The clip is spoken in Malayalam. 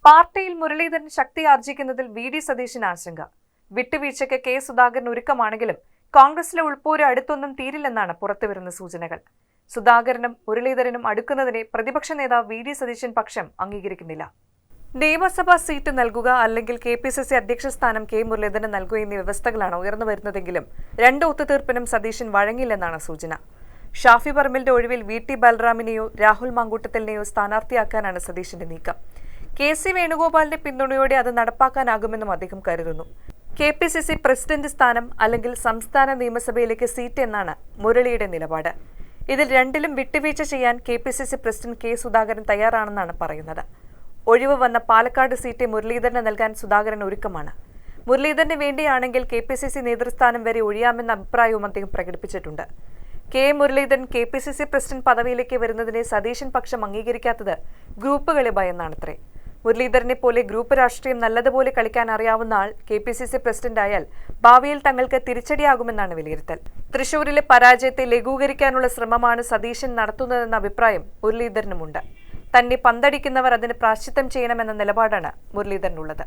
പാർട്ടിയിൽ മുരളീധരൻ ശക്തി ആർജിക്കുന്നതിൽ വി.ഡി. സതീശന് ആശങ്ക. വിട്ടുവീഴ്ചയ്ക്ക് കെ. സുധാകരൻ ഒരുക്കമാണെങ്കിലും കോൺഗ്രസിലെ ഉൾപ്പോര് അടുത്തൊന്നും തീരില്ലെന്നാണ് പുറത്തുവരുന്ന സൂചനകൾ. സുധാകരനും മുരളീധരനും അടുക്കുന്നതിനെ പ്രതിപക്ഷ നേതാവ് വി.ഡി. സതീശൻ പക്ഷം അംഗീകരിക്കുന്നില്ല. നിയമസഭാ സീറ്റ് നൽകുക അല്ലെങ്കിൽ കെ.പി.സി.സി അധ്യക്ഷ സ്ഥാനം കെ. മുരളീധരന് നൽകുക എന്നീ വ്യവസ്ഥകളാണ് ഉയർന്നുവരുന്നതെങ്കിലും രണ്ട് ഒത്തുതീർപ്പിനും സതീശൻ വഴങ്ങില്ലെന്നാണ് സൂചന. ഷാഫി പറമ്പിലിന്റെ ഒഴിവിൽ വി.ടി. ബലറാമിനെയോ രാഹുൽ മാങ്കൂട്ടത്തിലിനെയോ സ്ഥാനാർത്ഥിയാക്കാനാണ് സതീശന്റെ നീക്കം. കെ.സി. വേണുഗോപാലിന്റെ പിന്തുണയോടെ അത് നടപ്പാക്കാനാകുമെന്നും അദ്ദേഹം കരുതുന്നു. കെ.പി.സി.സി പ്രസിഡന്റ് സ്ഥാനം അല്ലെങ്കിൽ സംസ്ഥാന നിയമസഭയിലേക്ക് സീറ്റ് എന്നാണ് മുരളിയുടെ നിലപാട്. ഇതിൽ രണ്ടിലും വിട്ടുവീഴ്ച ചെയ്യാൻ കെ.പി.സി.സി പ്രസിഡന്റ് കെ. സുധാകരൻ തയ്യാറാണെന്നാണ് പറയുന്നത്. ഒഴിവ് വന്ന പാലക്കാട് സീറ്റ് മുരളീധരന് നൽകാൻ സുധാകരൻ ഒരുക്കമാണ്. മുരളീധരന് വേണ്ടിയാണെങ്കിൽ കെ.പി.സി.സി നേതൃസ്ഥാനം വരെ ഒഴിയാമെന്ന അഭിപ്രായവും അദ്ദേഹം പ്രകടിപ്പിച്ചിട്ടുണ്ട്. കെ. മുരളീധരൻ കെ.പി.സി.സി പ്രസിഡന്റ് പദവിയിലേക്ക് വരുന്നതിനെ സതീശൻ പക്ഷം അംഗീകരിക്കാത്തത് ഗ്രൂപ്പുകളെ ഭയന്നാണത്രേ. മുരളീധരനെ പോലെ ഗ്രൂപ്പ് രാഷ്ട്രീയം നല്ലതുപോലെ കളിക്കാൻ അറിയാവുന്ന ആൾ കെ.പി.സി.സി പ്രസിഡന്റായാൽ ഭാവിയിൽ തങ്ങൾക്ക് തിരിച്ചടിയാകുമെന്നാണ് വിലയിരുത്തൽ. തൃശൂരിലെ പരാജയത്തെ ലഘൂകരിക്കാനുള്ള ശ്രമമാണ് സതീശൻ നടത്തുന്നതെന്ന അഭിപ്രായം മുരളീധരനുമുണ്ട്. തന്നെ പന്തടിക്കുന്നവർ അതിന് പ്രാശ്ചിത്തം ചെയ്യണമെന്ന നിലപാടാണ് മുരളീധരനുള്ളത്.